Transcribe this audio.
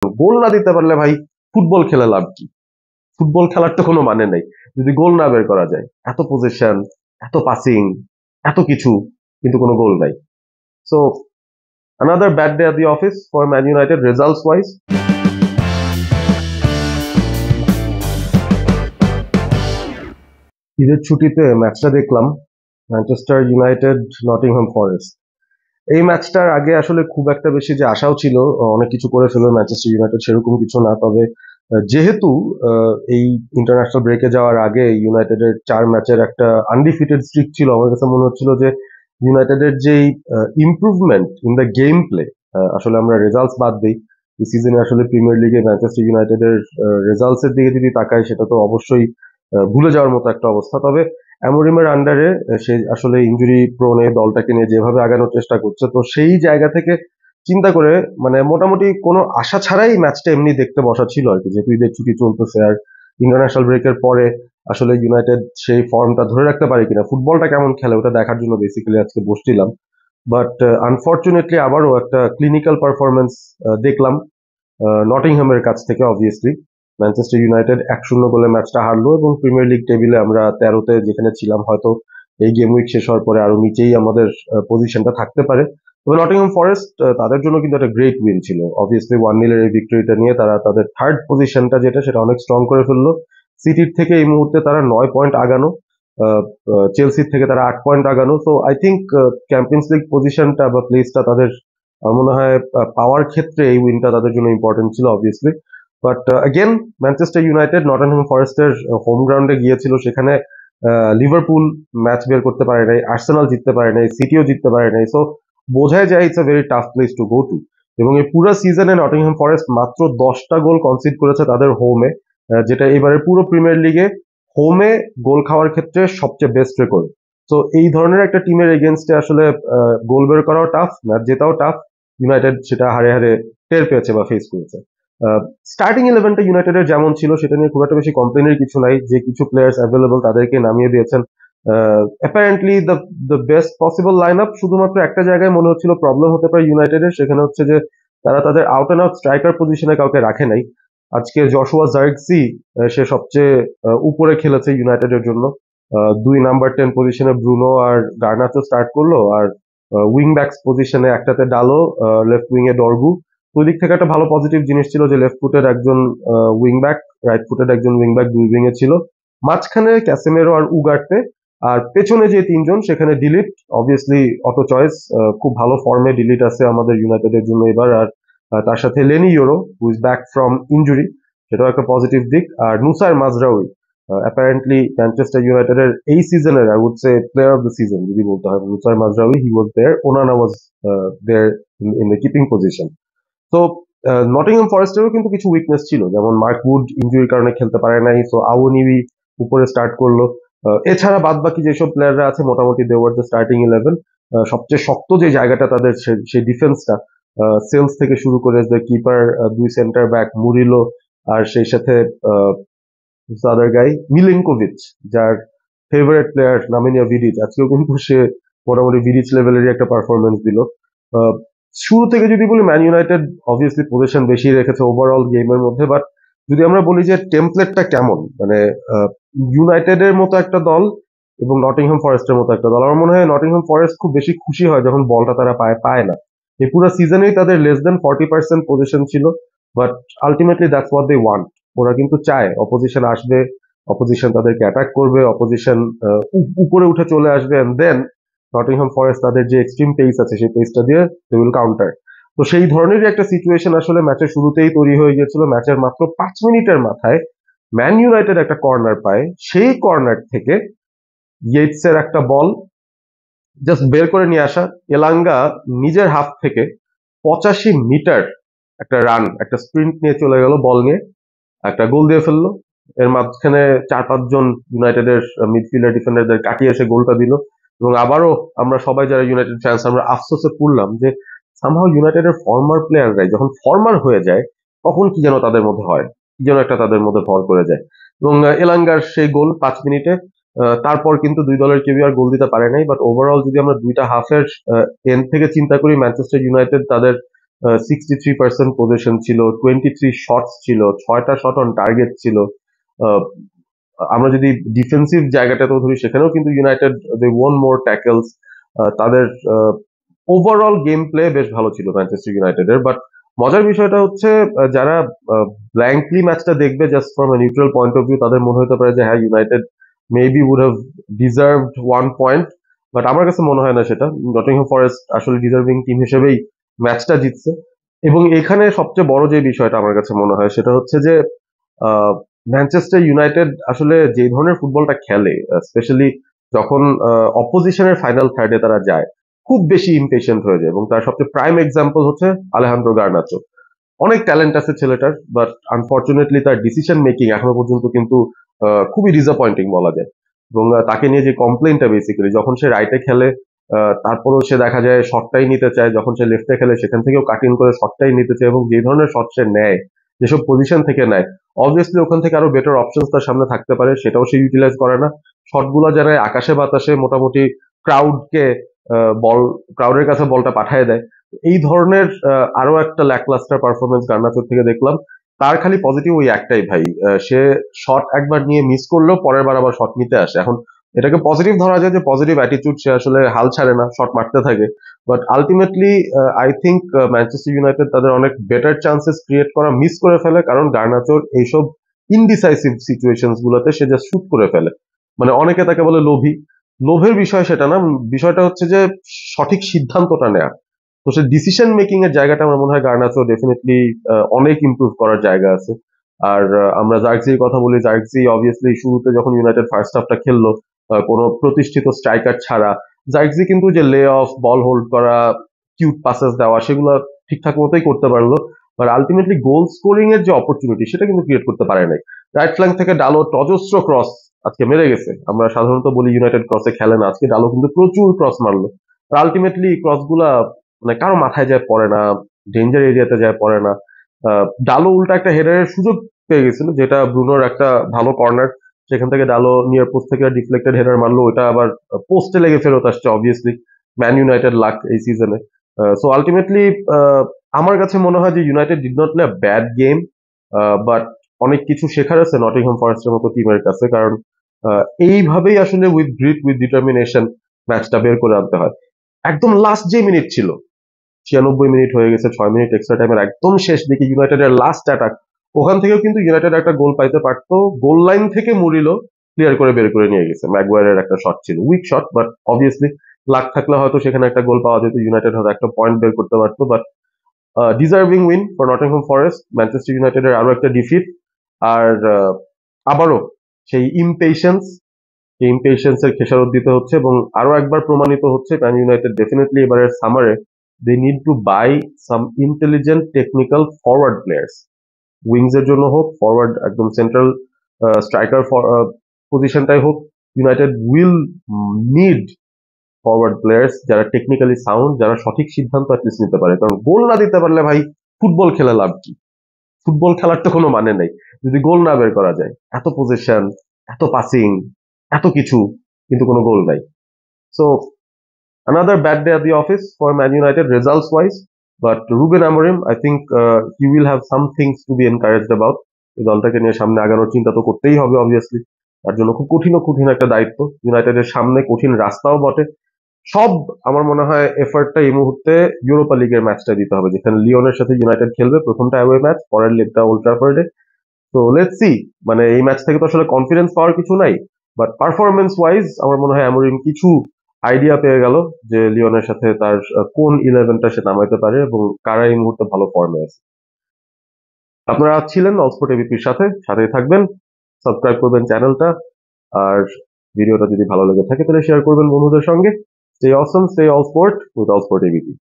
গোল না দিতে পারলে ভাই ফুটবল খেলে লাভ কি? ফুটবল খেলার তো কোনো মানে নেই যদি গোল না বের করা যায়। এত পজিশন, এত পাসিং, এত কিছু, কিন্তু কোনো গোল নাই। So another bad day at the office for Man United results wise. ঈদের ছুটিতে ম্যাচটা দেখলাম, ম্যানচেস্টার ইউনাইটেড নটিংহাম ফরেস্ট। এই ম্যাচটার আগে আসলে খুব একটা বেশি যে আশাও ছিল, অনেক কিছু করে ফেলবে ম্যানচেস্টার ইউনাইটেড সেরকম কিছু না। তবে যেহেতু এই ইন্টারন্যাশনাল ব্রেকে যাওয়ার আগে ইউনাইটেডের 4 ম্যাচের একটা আনডিফিটেড স্ট্রিক ছিল, আমার কাছে মনে হচ্ছিল যে ইউনাইটেডের যেই improvement in the game play, আসলে আমরা রেজাল্টস বাদ দিই, এই সিজনে আসলে প্রিমিয়ার লিগে ম্যানচেস্টার ইউনাইটেডের রেজাল্টস এর দিকে যদি তাকাই সেটা তো অবশ্যই ভুলে যাওয়ার মতো একটা অবস্থা। তবে অ্যামোরিমের আন্ডারে সে আসলে ইনজুরি প্রোনে দলটাকে নিয়ে যেভাবে আগানোর চেষ্টা করছে, তো সেই জায়গা থেকে চিন্তা করে মানে মোটামুটি কোনো আশা ছাড়াই ম্যাচটা এমনি দেখতে বসা ছিল আর কি, যেহেতু ঈদের ছুটি চলতেছে আর ইন্টারন্যাশনাল ব্রেকের পরে আসলে ইউনাইটেড সেই ফর্মটা ধরে রাখতে পারে কিনা, ফুটবলটা কেমন খেলে ওটা দেখার জন্য বেসিক্যালি আজকে বসছিলাম। বাট আনফর্চুনেটলি আবারও একটা ক্লিনিক্যাল পারফরমেন্স দেখলাম নটিংহামের কাছ থেকে। অবভিয়াসলি ম্যানচেস্টার ইউনাইটেড 1-0 গোলে ম্যাচটা হারলো এবং প্রিমিয়ার লিগ টেবিলে আমরা 13তে যেখানে ছিলাম, হয়তো এই গেম উইক শেষ হওয়ার পরে আরো নিচেই আমাদের পজিশনটা থাকতে পারে। তবে নটিংহাম ফরেস্ট তাদের জন্য কিন্তু একটা গ্রেট উইন ছিল। অবভিয়াসলি 1-0 এই ভিক্টরিটা নিয়ে তারা তাদের থার্ড পজিশনটা যেটা সেটা অনেক স্ট্রং করে ফেললো। সিটির থেকে এই মুহূর্তে তারা 9 পয়েন্ট আগানো, চেলসির থেকে তারা 8 পয়েন্ট আগানো। তো আই থিঙ্ক চ্যাম্পিয়ন্স লিগ পজিশনটা বা প্লেসটা তাদের আমার মনে হয় পাওয়ার ক্ষেত্রে এই উইনটা তাদের জন্য ইম্পর্টেন্ট ছিল obviously. But again Manchester United Nottingham ফরেস্টের হোম গ্রাউন্ডে গিয়েছিল, সেখানে লিভারপুল ম্যাচ বের করতে পারে নাই, আর্সেনাল জিততে পারে নাই, সিটিও জিততে পারে নাই। সো বোঝাই যায় it's a very tough place to go to. এবং এই পুরো সিজনে নটিংহাম ফরেস্ট মাত্র 10টা গোল কনসিড করেছে তাদের হোমে, যেটা এবারে পুরো প্রিমিয়ার লিগে হোমে গোল খাওয়ার ক্ষেত্রে সবচেয়ে বেস্ট রেকর্ড। তো এই ধরনের একটা টিমের এগেনস্টে আসলে গোল বের করাও টাফ, ম্যাচ জেতাও টাফ। ইউনাইটেড সেটা হারে হারে টের পেয়েছে বা ফেস করেছে। স্টার্টিং ইলেভেনটা ইউনাইটেডের যেমন ছিল সেটা নিয়ে খুব একটা বেশি কমপ্লেনের কিছু নাই, যে কিছু প্লেয়ার্স অ্যাভেলেবল তাদেরকে নামিয়ে দিয়েছেন। Apparently the best possible line up. শুধুমাত্র একটা জায়গায় মনে হচ্ছিল প্রবলেম হতে পারে ইউনাইটেডের, সেখানে হচ্ছে যে তারা তাদের আউট অ্যান্ড আউট স্ট্রাইকার পজিশনে কাউকে রাখে নাই। আজকে জশুয়া জার্গসি সে সবচেয়ে উপরে খেলেছে ইউনাইটেডের জন্য। 2 নাম্বার 10 পজিশনে ব্রুনো আর গার্নাচো স্টার্ট করলো, আর উইং ব্যাকস পজিশনে একটাতে ডালো, লেফট উইং এ ডরগু। ওই দিক থেকে একটা ভালো পজিটিভ জিনিস ছিল যে লেফট ফুটের একজন উইং ব্যাক, রাইট ফুটের একজন উইং ব্যাক, দুই উইং এ ছিল। মাঝখানে ক্যাসেমেরো আর উগার্তে, আর পেছনে যে 3জন সেখানে ডিলিট। অবভিয়াসলি অটো চয়েস, খুব ভালো ফর্মে ডিলিট আছে আমাদের ইউনাইটেডের জন্য এবার। আর তার সাথে Lenny euro who is back from injury, সেটাও একটা পজিটিভ দিক। আর নুসার মাজরাউই অ্যাপারেন্টলি ম্যানচেস্টার ইউনাইটেডের এই সিজনের I would say player of the season যদি বলতে হয়, Noussair Mazraoui he was there, Onana was there in the keeping position. তো নটিংহাম ফরেস্টেরও কিন্তু কিছু উইকনেস ছিল, যেমন মার্ক উড ইনজুরির কারণে খেলতে পারে নাই, সো আওনিবি উপরে স্টার্ট করলো। এছাড়া বাদ বাকি যেসব প্লেয়াররা আছে মোটামুটি they were the starting eleven. সবচেয়ে শক্ত যে জায়গাটা তাদের সেই ডিফেন্সটা, সেলস থেকে শুরু করে the keeper, 2 centre back Murillo, আর সেই সাথে আদার গাই মিলিনকোভিচ, যার ফেভারিট প্লেয়ার নামিনিয়া ভিডিচ, আজকেও কিন্তু সে মোটামুটি ভিডিচ লেভেলেরই একটা পারফরমেন্স দিল। শুরু থেকে যদি বলি ম্যান ইউনাইটেড অবভিয়াসলি পজিশন বেশি রেখেছে ওভারঅল গেমের মধ্যে, বাট যদি আমরা বলি যে টেমপ্লেটটা কেমন, মানে ইউনাইটেডের মতো একটা দল এবং নটিংহাম ফরেস্টের মতো একটা দল, আমার মনে হয় নটিংহাম ফরেস্ট খুব বেশি খুশি হয় যখন বলটা তারা পায় না। এই পুরো সিজনেই তাদের লেস দেন 40% পজিশন ছিল, but ultimately that's what they want. ওরা কিন্তু চায় অপোজিশন আসবে, অপোজিশন তাদেরকে অ্যাটাক করবে, অপোজিশন উপরে উঠে চলে আসবে, এন্ড দেন নটিংহাম ফরেস্ট তাদের যে এক্সট্রিম পেস আছে সেই পেসটা দিয়ে দে উইল কাউন্টার। তো সেই ধরনেরই একটা সিচুয়েশন আসলে ম্যাচের শুরুতেই তৈরি হয়ে গিয়েছিল। ম্যাচের মাত্র 5 মিনিটের মাথায় ম্যান ইউনাইটেড একটা কর্নার পায়, সেই কর্নার থেকে ইয়েটসের একটা বল জাস্ট বের করে নিয়ে আসা, এলাঙ্গা নিজের হাফ থেকে 85 মিটার একটা রান, একটা স্প্রিন্ট নিয়ে চলে গেল, বল নিয়ে একটা গোল দিয়ে ফেললো। এর মাঝখানে 4-5 জন ইউনাইটেডের মিডফিল্ডার ডিফেন্ডারদের কাটিয়ে এসে গোলটা দিল। এবং আবারও আমরা সবাই যারা ইউনাইটেড ফ্যান্স আমরা আফসোসে পড়লাম যে সামহাও ইউনাইটেডের ফর্মার প্লেয়াররাই যখন ফর্মার হয়ে যায় তখন কি যেন তাদের মধ্যে হয়, কি যেন একটা তাদের মধ্যে ভর করে যায়। এবং এলাঙ্গার সেই গোল 5 মিনিটে, তারপর কিন্তু দুই দলের কেউ আর গোল দিতে পারে নাই। বাট ওভারঅল যদি আমরা দুইটা হাফের এন্ড থেকে চিন্তা করি, ম্যানচেস্টার ইউনাইটেড তাদের 63% পজিশন ছিল, 23 শটস ছিল, 6টা শট অন টার্গেট ছিল। আহ, আমরা যদি ডিফেন্সিভ জায়গাটাতেও ধরি সেখানেও কিন্তু ইউনাইটেড দে ওয়ান মোর ট্যাকলস। তাদের ওভারঅল গেম প্লে বেশ ভালো ছিল ম্যানচেস্টার ইউনাইটেডের। বাট মজার বিষয়টা হচ্ছে যারা ব্ল্যাঙ্কলি ম্যাচটা দেখবে just from a neutral point of view, তাদের মনে হতে পারে যে হ্যাঁ United maybe would have deserved 1 point. But আমার কাছে মনে হয় না সেটা। নটিংহ্যাম ফরেস্ট আসলে ডিজার্ভিং টিম হিসেবেই ম্যাচটা জিতছে। এবং এখানে সবচেয়ে বড় যে বিষয়টা আমার কাছে মনে হয় সেটা হচ্ছে যে ম্যানচেস্টার ইউনাইটেড আসলে যে ধরনের ফুটবলটা খেলে, স্পেশালি যখন অপোজিশনের ফাইনাল থার্ডে তারা যায়, খুব বেশি ইমপেশেন্ট হয়ে যায়। এবং তার সবচেয়ে প্রাইম এক্সাম্পল হচ্ছে আলেহান্দ্রো গার্নাচো। অনেক ট্যালেন্ট আছে ছেলেটার, বাট আনফর্চুনেটলি তার ডিসিশন মেকিং এখনো পর্যন্ত কিন্তু খুবই ডিসঅ্যাপয়েন্টিং বলা যায়। এবং তাকে নিয়ে যে কমপ্লেনটা বেসিক্যালি, যখন সে রাইটে খেলে তারপরেও সে দেখা যায় শটটাই নিতে চায়, যখন সে লেফটে খেলে সেখান থেকেও কাটিং করে শটটাই নিতে চায়, এবং যে ধরনের শট সে নেয়, যেসব পজিশন থেকে নেয়, অবভিয়াসলি ওখান থেকে আরো বেটার অপশনস তার সামনে থাকতে পারে, সেটাও সে ইউটিলাইজ করে না। শটগুলো যারা আকাশে বাতাসে মোটামুটি ক্রাউডকে বল ক্রাউডের কাছে বলটা পাঠিয়ে দেয়। এই ধরনের আরো একটা ল্যাকলাস্টার পারফরমেন্স গার্নাচোর থেকে দেখলাম। তার খালি পজিটিভ ওই একটাই ভাই, সে শট একবার নিয়ে মিস করলেও পরের বার আবার শট নিতে আসে। এখন এটাকে পজিটিভ ধরা যায় যে পজিটিভ অ্যাটিটিউড, সে আসলে হাল ছাড়ে না, শট মারতে থাকে। But ultimately I think Manchester United তাদের অনেক বেটার চান্সেস ক্রিয়েট করা মিস করে ফেলে, কারণ গার্নাচোর এইসব ইনডিসাইসিভ সিচুয়েশনস গুলোতে সে জাস্ট শুট করে ফেলে। মানে অনেকে তাকে বলে লোভী, লোভের বিষয় সেটা না। বিষয়টা হচ্ছে যে সঠিক সিদ্ধান্তটা নেয়া। তো সে ডিসিশন মেকিং এর জায়গাটা আমার মনে হয় গার্নাচো ডেফিনেটলি অনেক ইমপ্রুভ করার জায়গা আছে। আর আমরা জার্গজির কথা বলি, জার্গজি অবভিয়াসলি শুরুতে যখন ইউনাইটেড ফার্স্ট হাফটা খেললো কোনো প্রতিষ্ঠিত স্ট্রাইকার ছাড়া, জার্গজি কিন্তু যে লে অফ, বল হোল্ড করা, কিউট পাসেস দেওয়া, সেগুলো ঠিকঠাক মতোই করতে পারলো। আর আলটিমেটলি গোল স্কোরিং এর যে অপরচুনিটি সেটা কিন্তু ক্রিয়েট করতে পারে নাই। রাইট ফ্ল্যাঙ্ক থেকে ডালো অজস্র ক্রস আজকে মেরে গেছে। আমরা সাধারণত বলি ইউনাইটেড ক্রসে খেলে না, আজকে ডালো কিন্তু প্রচুর ক্রস মারলো। আর আলটিমেটলি ক্রস গুলা মানে কারো মাথায় যায় পড়ে না, ডেঞ্জার এরিয়াতে যায় পড়ে না। ডালো উল্টা একটা হেডারের সুযোগ পেয়ে গেছিল, যেটা ব্রুনোর একটা ভালো কর্নার, সেখান থেকে ডালো নিয়ার পোস্ট থেকে ডিফ্লেক্টেড হেডার মারলো, ওটা আবার পোস্টে লেগে ফেরত আসছে। অবভিয়াসলি ম্যান ইউনাইটেড লাক এই সিজনে। সো আলটিমেটলি আমার কাছে মনে হয় যে United did not play bad game, but অনেক কিছু শেখার আছে নটিংহ্যাম ফরেস্টের মতো টিমের কাছে। কারণ এইভাবেই আসলে উইথ গ্রিট, উইথ ডিটারমিনেশন ম্যাচটা বের করে আনতে হয়। একদম লাস্ট যে মিনিট ছিল, 96 মিনিট হয়ে গেছে, 6 মিনিট এক্সট্রা টাইমের একদম শেষ দিকে ইউনাইটেডের লাস্ট অ্যাটাক, ওখান থেকেও কিন্তু ইউনাইটেড একটা গোল পাইতে পারতো। গোল লাইন থেকে মুরিলো ক্লিয়ার করে বের করে নিয়ে গেছে। ম্যাগুয়ারের একটা শট ছিল, weak shot, but obviously luck থাকলে হয়তো সেখানে একটা গোল পাওয়া যেত, ইউনাইটেড হয়তো একটা পয়েন্ট বের করতে পারতো। But deserving win for Nottingham forest. Manchester ইউনাইটেডের আরো একটা ডিফিট। আর আবারও সেই ইমপেশেন্সের খেসারত দিতে হচ্ছে, এবং আরো একবার প্রমাণিত হচ্ছে ম্যান ইউনাইটেড ডেফিনেটলি এবারের সামারে they need to buy some intelligent technical forward players. Wings এর জন্য হোক, ফরওয়ার্ড একদম সেন্ট্রাল স্ট্রাইকার পজিশনটাই হোক, United will need forward players যারা টেকনিক্যালি সাউন্ড, যারা সঠিক সিদ্ধান্ত অ্যাটলিস্ট নিতে পারে। কারণ গোল না দিতে পারলে ভাই ফুটবল খেলে লাভ কি? ফুটবল খেলার তো কোনো মানে নেই যদি গোল না বের করা যায়। এত পজিশন, এত পাসিং, এত কিছু, কিন্তু কোনো গোল নাই। So another bad day at the office for Man United results wise. But Ruben Amorim, I think he will have some things to be encouraged about. এই দলটাকে নিয়ে সামনে আগানোর চিন্তা তো করতেই হবে অবভিয়াসলি। তার জন্য খুব কঠিন একটা দায়িত্ব। ইউনাইটেডের সামনে কঠিন রাস্তাও বটে। সব আমার মনে হয় এফার্টটা এই মুহূর্তে ইউরোপা লিগের ম্যাচটা দিতে হবে, যেখানে লিওনের সাথে ইউনাইটেড খেলবে, প্রথমটা অ্যাওয়ে ম্যাচ, পরের লেগটা ওল্ড ট্রাফোর্ডে। তো লেটস সি। মানে এই ম্যাচ থেকে তো আসলে কনফিডেন্স পাওয়ার কিছু নাই, বাট পারফরমেন্স ওয়াইজ আমার মনে হয় অ্যামোরিম কিছু আইডিয়া পেয়ে গেল যে লিওনের সাথে তার কোন ইলেভেনটা সে নামাইতে পারে এবং কারা এই মুহূর্তে ভালো ফর্মে আছে। আপনারা ছিলেন অলস্পোর্ট এবিপির সাথেই থাকবেন, সাবস্ক্রাইব করবেন চ্যানেলটা। আর ভিডিওটা যদি ভালো লেগে থাকে তাহলে শেয়ার করবেন বন্ধুদের সঙ্গে। Stay Assam, stay all sport with all sport ABP.